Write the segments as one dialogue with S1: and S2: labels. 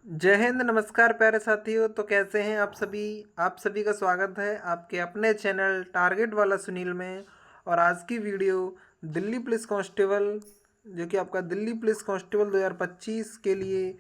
S1: जय हिंद, नमस्कार प्यारे साथियों। तो कैसे हैं आप सभी का स्वागत है आपके अपने चैनल टारगेट वाला सुनील में। और आज की वीडियो दिल्ली पुलिस कांस्टेबल, जो कि आपका दिल्ली पुलिस कांस्टेबल 2025 के लिए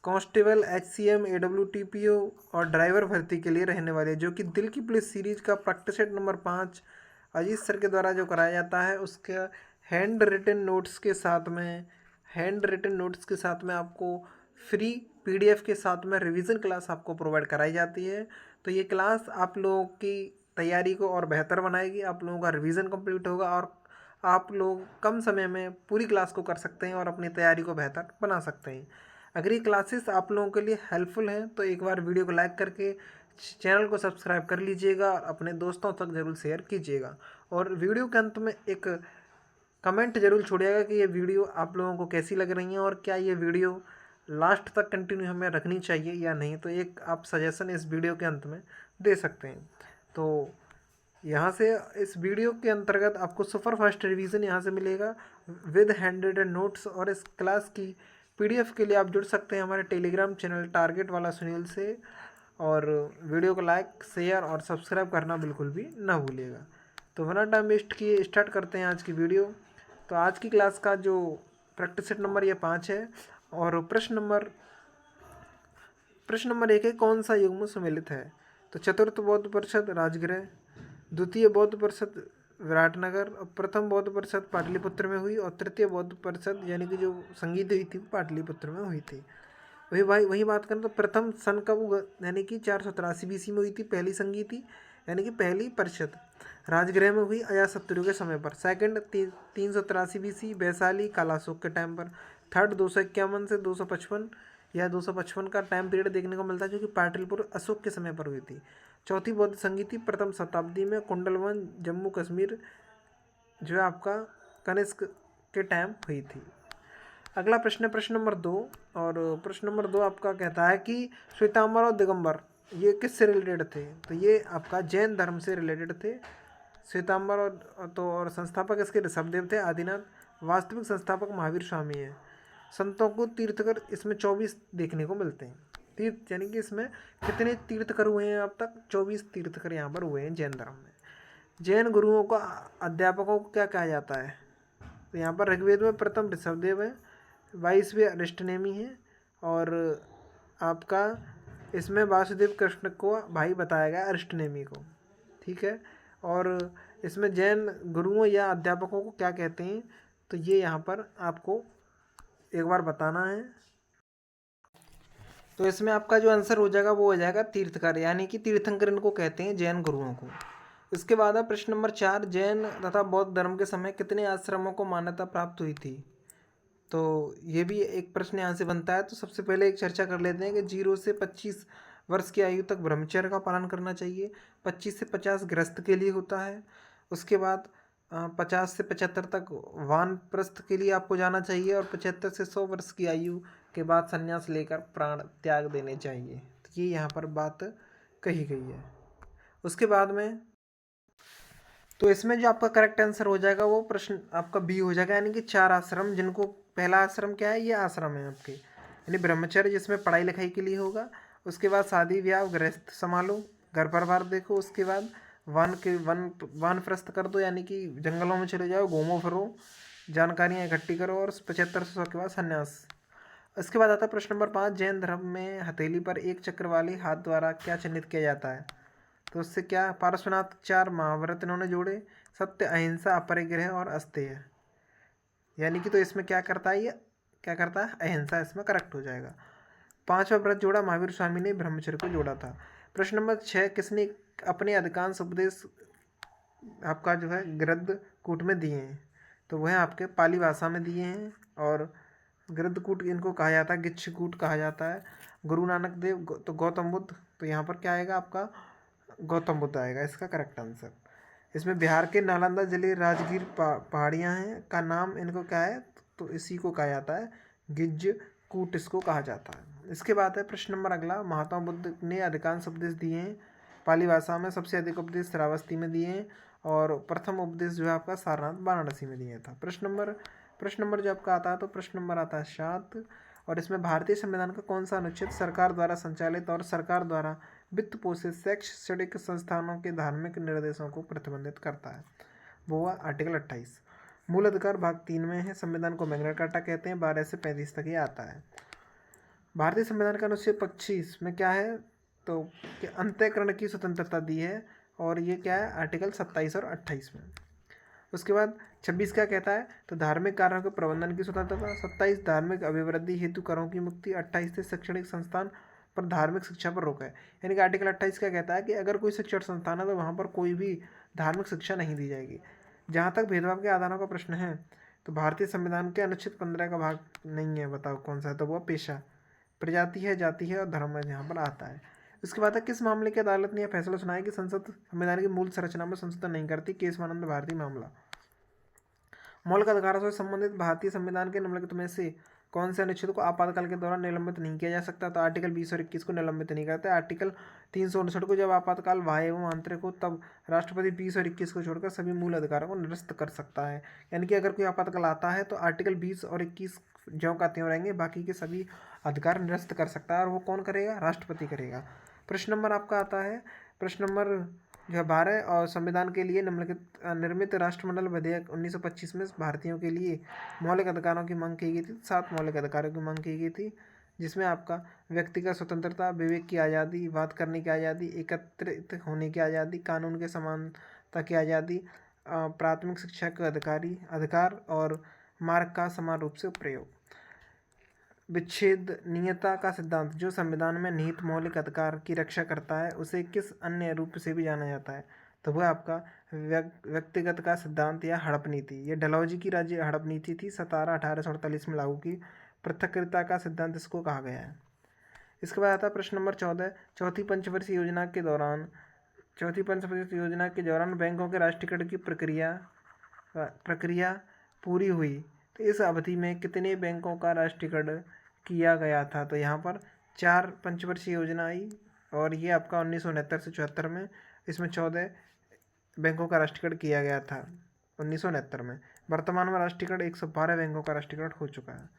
S1: कांस्टेबल एचसीएम एडब्ल्यूटीपीओ और ड्राइवर भर्ती के लिए रहने वाले, जो कि दिल की पुलिस सीरीज का practice set number 5 Ajit sir के द्वारा जो कराया जाता है, उसका हैंड रिटन नोट्स के साथ में आपको फ्री पीडीएफ के साथ में रिवीजन क्लास आपको प्रोवाइड कराई जाती है। तो ये क्लास आप लोगों की तैयारी को और बेहतर बनाएगी, आप लोगों का रिवीजन कंप्लीट होगा और आप लोग कम समय में पूरी क्लास को कर सकते हैं और अपनी तैयारी को बेहतर बना सकते हैं। अगर ये क्लासेस आप लोगों के लिए हेल्पफुल हैं तो एक बार वीडियो को लाइक करके चैनल को सब्सक्राइब कर लीजिएगा और अपने दोस्तों तक ज़रूर शेयर कीजिएगा। और वीडियो के अंत में एक कमेंट जरूर छोड़िएगा कि ये वीडियो आप लोगों को कैसी लग रही है और क्या ये वीडियो लास्ट तक कंटिन्यू हमें रखनी चाहिए या नहीं। तो एक आप सजेशन इस वीडियो के अंत में दे सकते हैं। तो यहाँ से इस वीडियो के अंतर्गत आपको सुपर फास्ट रिवीजन यहाँ से मिलेगा विद हैंडेड नोट्स। और इस क्लास की पीडीएफ के लिए आप जुड़ सकते हैं हमारे टेलीग्राम चैनल टारगेट वाला सुनील से। और वीडियो को लाइक शेयर और सब्सक्राइब करना बिल्कुल भी ना भूलिएगा। तो बिना टाइम वेस्ट किए स्टार्ट करते हैं आज की वीडियो। तो आज की क्लास का जो प्रैक्टिस सेट नंबर ये 5 है। और प्रश्न नंबर 1 है, कौन सा युग्म सम्मिलित है? तो चतुर्थ बौद्ध परिषद राजगृह, द्वितीय बौद्ध परिषद विराटनगर, और प्रथम बौद्ध परिषद पाटलिपुत्र में हुई, और तृतीय बौद्ध परिषद यानी कि जो संगीत हुई थी पाटलिपुत्र में हुई थी। वही बात करें तो प्रथम सन कब यानी कि 483 बीसी में हुई थी पहली संगीति, यानी कि पहली परिषद राजगृह में हुई अजातशत्रु के समय पर। सेकंड 383 बीसी वैशाली कालाशोक के टाइम पर। थर्ड 251 से 255 या 255 का टाइम पीरियड देखने को मिलता है, जो कि पाटलिपुत्र अशोक के समय पर हुई थी। चौथी बौद्ध संगीति प्रथम शताब्दी में कुंडलवन जम्मू कश्मीर जो है आपका कनिष्क के टाइम हुई थी। अगला प्रश्न है प्रश्न नंबर 2। और प्रश्न नंबर 2 आपका कहता है कि श्वेतांबर और दिगंबर ये किससे रिलेटेड थे? तो ये आपका जैन धर्म से रिलेटेड थे। श्वेतांबर और संस्थापक इसके ऋषभदेव थे आदिनाथ। वास्तविक संस्थापक महावीर स्वामी है। संतों को तीर्थकर इसमें 24 देखने को मिलते हैं। तीर्थ यानी कि इसमें कितने तीर्थकर हुए हैं अब तक? 24 तीर्थकर यहाँ पर हुए हैं जैन धर्म में। जैन गुरुओं को अध्यापकों को क्या कहा जाता है? तो यहाँ पर ऋग्वेद में प्रथम ऋषभदेव है, 22वें अरिष्टनेमी है, और आपका इसमें वासुदेव कृष्ण को भाई बताया गया अरिष्टनेमी को। ठीक है। और इसमें जैन गुरुओं या अध्यापकों को क्या कहते हैं? तो ये यहाँ पर आपको एक बार बताना है। तो इसमें आपका जो आंसर हो जाएगा वो हो जाएगा तीर्थकर, यानी कि तीर्थंकर इनको कहते हैं जैन गुरुओं को। इसके बाद है प्रश्न नंबर 4, जैन तथा बौद्ध धर्म के समय कितने आश्रमों को मान्यता प्राप्त हुई थी? तो ये भी एक प्रश्न यहाँ से बनता है। तो सबसे पहले एक चर्चा कर लेते हैं कि 0 से 25 वर्ष की आयु तक ब्रह्मचर्य का पालन करना चाहिए। 25 से 50 गृहस्थ के लिए होता है। उसके बाद 50 से 75 तक वानप्रस्थ के लिए आपको जाना चाहिए, और 75 से 100 वर्ष की आयु के बाद संन्यास लेकर प्राण त्याग देने चाहिए। तो ये यहाँ पर बात कही गई है। उसके बाद में तो इसमें जो आपका करेक्ट आंसर हो जाएगा वो प्रश्न आपका बी हो जाएगा, यानी कि 4 आश्रम, जिनको पहला आश्रम क्या है? ये आश्रम है आपके, यानी ब्रह्मचर्य जिसमें पढ़ाई लिखाई के लिए होगा। उसके बाद शादी ब्याह गृहस्थ संभालो, घर परिवार देखो। उसके बाद वानप्रस्थ कर दो, यानी कि जंगलों में चले जाओ, घूमो फिरो, जानकारियाँ इकट्ठी करो, और 75 से 100 के बाद संन्यास। इसके बाद आता है प्रश्न नंबर 5, जैन धर्म में हथेली पर एक चक्र वाले हाथ द्वारा क्या चिन्हित किया जाता है? तो उससे क्या? पार्श्वनाथ 4 महाव्रत इन्होंने जोड़े, सत्य, अहिंसा, अपरिग्रह और अस्तेय। यानी कि तो इसमें क्या करता है? ये क्या करता है? अहिंसा इसमें करेक्ट हो जाएगा। 5वां व्रत जोड़ा महावीर स्वामी ने, ब्रह्मचर्य को जोड़ा था। प्रश्न नंबर 6, किसने अपने अधिकांश उपदेश आपका जो है गृद्धकूट में दिए हैं? तो वह आपके पाली भाषा में दिए हैं। और गृद्धकूट इनको कहा जाता है, गिच्छकूट कहा जाता है। गुरु नानक देव तो गौतम बुद्ध, तो यहाँ पर क्या आएगा आपका? गौतम बुद्ध आएगा इसका करेक्ट आंसर। इसमें बिहार के नालंदा जिले राजगीर पहाड़ियाँ हैं का नाम इनको क्या है? तो इसी को कहा जाता है गिज्ज कूट, इसको कहा जाता है। इसके बाद है प्रश्न नंबर अगला, महात्मा बुद्ध ने अधिकांश उपदेश दिए हैं पाली भाषा में, सबसे अधिक उपदेश श्रावस्ती में दिए हैं, और प्रथम उपदेश जो है आपका सारनाथ वाराणसी में दिया था। प्रश्न नंबर जो आपका आता है तो प्रश्न नंबर आता है 7, और इसमें भारतीय संविधान का कौन सा अनुच्छेद सरकार द्वारा संचालित और सरकार द्वारा वित्त पोषित शैक्षणिक संस्थानों के धार्मिक निर्देशों को प्रतिबंधित करता है? वो हुआ आर्टिकल 28। मूल अधिकार भाग 3 में है। संविधान को मैग्ना कार्टा कहते हैं। 12 से 35 तक ये आता है। भारतीय संविधान का अनुच्छेद 25 में क्या है? तो कि अंतःकरण की स्वतंत्रता दी है, और ये क्या है? आर्टिकल 27 और 28 में। उसके बाद 26 क्या कहता है? तो धार्मिक कार्यों के प्रबंधन की स्वतंत्रता। 27 धार्मिक अभिवृद्धि हेतु करों की मुक्ति। 28 से शैक्षणिक संस्थान पर धार्मिक शिक्षा पर रोक है। यानी कि आर्टिकल 28 क्या कहता है कि अगर कोई शिक्षण संस्थान है तो वहाँ पर कोई भी धार्मिक शिक्षा नहीं दी जाएगी। जहाँ तक भेदभाव के आधारों का प्रश्न है, तो भारतीय संविधान के अनुच्छेद 15 का भाग नहीं है, बताओ कौन सा है? तो वो पेशा, प्रजाति है, जाति है और धर्म है, यहाँ पर आता है। उसके बाद है किस मामले की अदालत ने यह फैसला सुनाया कि संसद संविधान की मूल संरचना में संशोधन नहीं करती? केशवानंद भारती मामला। मौलिक अधिकारों से संबंधित भारतीय संविधान के निम्नलिखित में से कौन से अनुच्छेद को आपातकाल के दौरान निलंबित नहीं किया जा सकता? तो आर्टिकल 20 और 21 को निलंबित नहीं करते। आर्टिकल 359 को जब आपातकाल बाह्य एवं आंतरिक हो तब राष्ट्रपति 20 और 21 को छोड़कर सभी मूल अधिकारों को निरस्त कर सकता है। यानी कि अगर कोई आपातकाल आता है तो आर्टिकल 20 और 21 ज्यों का त्यों रहेंगे, बाकी के सभी अधिकार निरस्त कर सकता है। और वो कौन करेगा? राष्ट्रपति करेगा। प्रश्न नंबर आपका आता है, प्रश्न नंबर जो 12 और संविधान के लिए निम्नलिखित निर्मित राष्ट्रमंडल विधेयक 1925 में भारतीयों के लिए मौलिक अधिकारों की मांग की गई थी। 7 मौलिक अधिकारों की मांग की गई थी, जिसमें आपका व्यक्तिगत स्वतंत्रता, विवेक की आज़ादी, बात करने की आज़ादी, एकत्रित होने की आज़ादी, कानून के समानता की आज़ादी, प्राथमिक शिक्षा का अधिकार और मार्ग का समान रूप से प्रयोग। विच्छेदनीयता का सिद्धांत, जो संविधान में निहित मौलिक अधिकार की रक्षा करता है, उसे किस अन्य रूप से भी जाना जाता है? तो वह आपका व्यक्तिगत का सिद्धांत या हड़प नीति। ये डलहौजी की राज्य हड़प नीति थी, 17/1848 में लागू की। पृथक्कृता का सिद्धांत इसको कहा गया है। इसके बाद आता है प्रश्न नंबर 14। चौथी पंचवर्षीय योजना के दौरान बैंकों के राष्ट्रीयकरण की प्रक्रिया पूरी हुई, तो इस अवधि में कितने बैंकों का राष्ट्रीयकरण किया गया था? तो यहाँ पर 4 पंचवर्षीय योजना आई, और ये आपका 1969 से 74 में, इसमें 14 बैंकों का राष्ट्रीयकरण किया गया था 1969 में। वर्तमान में राष्ट्रीयकरण 112 बैंकों का राष्ट्रीयकरण हो चुका है।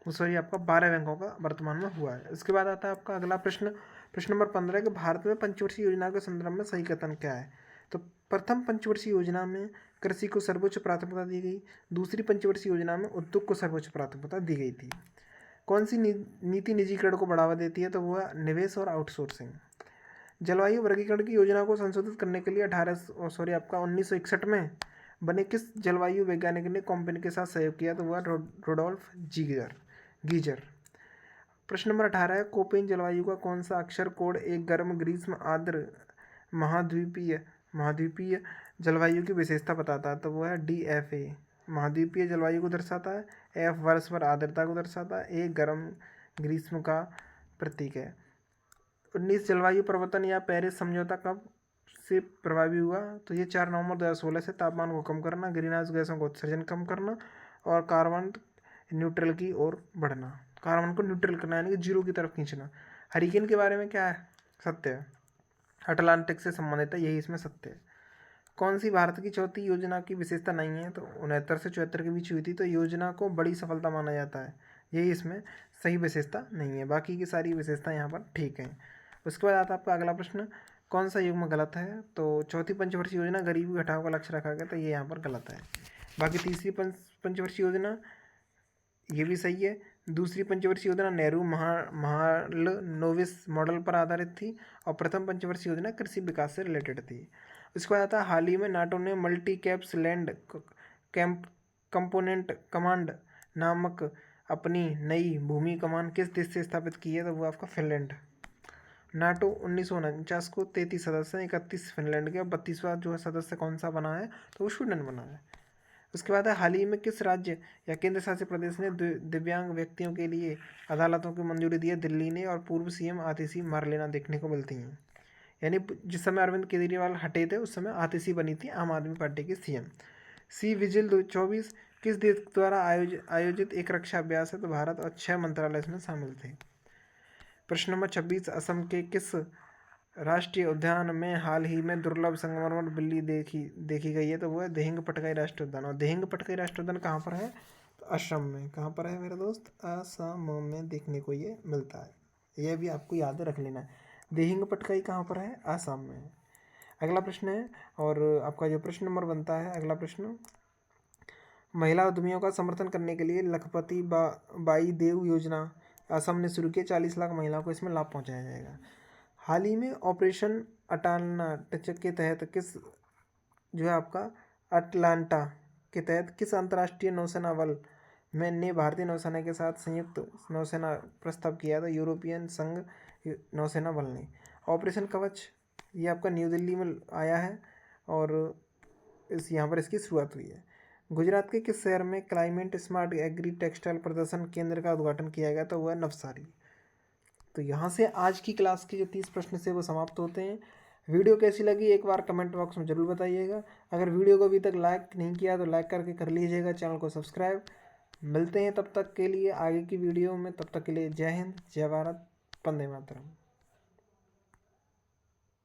S1: सॉरी, आपका 12 बैंकों का वर्तमान में हुआ है। इसके बाद आता है आपका अगला प्रश्न, प्रश्न नंबर 15 कि भारत में पंचवर्षीय योजना के संदर्भ में सही कथन क्या है? तो प्रथम पंचवर्षीय योजना में कृषि को सर्वोच्च प्राथमिकता दी गई। दूसरी पंचवर्षीय योजना में उद्योग को सर्वोच्च प्राथमिकता दी गई थी। कौन सी नीति निजीकरण को बढ़ावा देती है? तो वह निवेश और आउटसोर्सिंग। जलवायु वर्गीकरण की योजना को संशोधित करने के लिए 1961 में बने किस जलवायु वैज्ञानिक ने कंपनी के साथ सहयोग किया? तो वह रुडोल्फ गीजर। प्रश्न नंबर 18 है, कोपेन जलवायु का कौन सा अक्षर कोड एक गर्म, ग्रीष्म, आर्द्र, महाद्वीपीय जलवायु की विशेषता बताता है? तो वह है DFA, महाद्वीपीय जलवायु को दर्शाता है। F वर्ष भर आर्द्रता को दर्शाता है। A गर्म ग्रीष्म का प्रतीक है। 19 जलवायु परिवर्तन या पेरिस समझौता कब से प्रभावी हुआ? तो ये 4 नवंबर 2016 से। तापमान को कम करना, ग्रीन हाउस गैसों का उत्सर्जन कम करना और कार्बन न्यूट्रल की ओर बढ़ना, कार्बन को न्यूट्रल करना यानी कि जीरो की तरफ खींचना। हरिकेन के बारे में क्या है? सत्य है, अटलांटिक से संबंधित है, यही इसमें सत्य है। कौन सी भारत की चौथी योजना की विशेषता नहीं है? तो 69 से 74 के बीच हुई थी, तो योजना को बड़ी सफलता माना जाता है, यही इसमें सही विशेषता नहीं है। बाकी की सारी विशेषता यहाँ पर ठीक हैं। उसके बाद आता है आपका अगला प्रश्न, कौन सा युग्म गलत है? तो चौथी पंचवर्षीय योजना गरीबी घटाव का लक्ष्य रखा गया, तो ये यहाँ पर गलत है। बाकी तीसरी पंचवर्षीय योजना ये भी सही है। दूसरी पंचवर्षीय योजना नेहरू महालनोबिस मॉडल पर आधारित थी, और प्रथम पंचवर्षीय योजना कृषि विकास से रिलेटेड थी। उसके बाद आता है, हाल ही में नाटो ने multi caps land component command नामक अपनी नई भूमि कमान किस देश से स्थापित की है? तो वो आपका फिनलैंड। नाटो 1949 को 33 सदस्य हैं, 31 फिनलैंड के, और 32वां जो है सदस्य कौन सा बना है? तो वो स्वीडन बना है। उसके बाद है, हाल ही में किस राज्य या केंद्र शासित प्रदेश ने दिव्यांग व्यक्तियों के लिए अदालतों की मंजूरी दी है? दिल्ली ने। और पूर्व CM आतिशी मारलेना देखने को मिलती हैं। यानी जिस समय अरविंद केजरीवाल हटे थे उस समय आतिशी बनी थी आम आदमी पार्टी की CM। सी विजिल 24 किस देश द्वारा आयोजित एक रक्षा अभ्यास है? तो भारत, और 6 मंत्रालय इसमें शामिल थे। प्रश्न नंबर 26, असम के किस राष्ट्रीय उद्यान में हाल ही में दुर्लभ संगमरमर बिल्ली देखी गई है? तो वो है दिहिंग पटकाई राष्ट्रीय उद्यान। और दिहिंग पटकाई राष्ट्रीय उद्यान कहाँ पर है? असम में। कहाँ पर है मेरा दोस्त? असम में देखने को ये मिलता है। ये भी आपको याद रख लेना है। दिहिंग पटकाई कहाँ पर है? असम में। अगला प्रश्न है, और आपका जो प्रश्न नंबर बनता है, अगला प्रश्न, महिला उद्यमियों का समर्थन करने के लिए लखपति बाई देव योजना असम ने शुरू की। 40 लाख महिलाओं को इसमें लाभ पहुंचाया जाएगा। हाल ही में ऑपरेशन अटालांटा के तहत किस, जो है आपका अटलांटा के तहत किस अंतर्राष्ट्रीय नौसेना बल ने भारतीय नौसेना के साथ संयुक्त नौसेना प्रस्ताव किया था? यूरोपियन संघ नौसेना बल ने। ऑपरेशन कवच ये आपका न्यू दिल्ली में आया है और यहाँ पर इसकी शुरुआत हुई है। गुजरात के किस शहर में क्लाइमेट स्मार्ट एग्री टेक्सटाइल प्रदर्शन केंद्र का उद्घाटन किया गया? तो वह नवसारी। तो यहाँ से आज की क्लास के जो 30 प्रश्न से वो समाप्त होते हैं। वीडियो कैसी लगी एक बार कमेंट बॉक्स में ज़रूर बताइएगा। अगर वीडियो को अभी तक लाइक नहीं किया तो लाइक करके कर लीजिएगा, चैनल को सब्सक्राइब। मिलते हैं तब तक के लिए आगे की वीडियो में, तब तक के लिए जय हिंद, जय भारत, वंदे मातरम।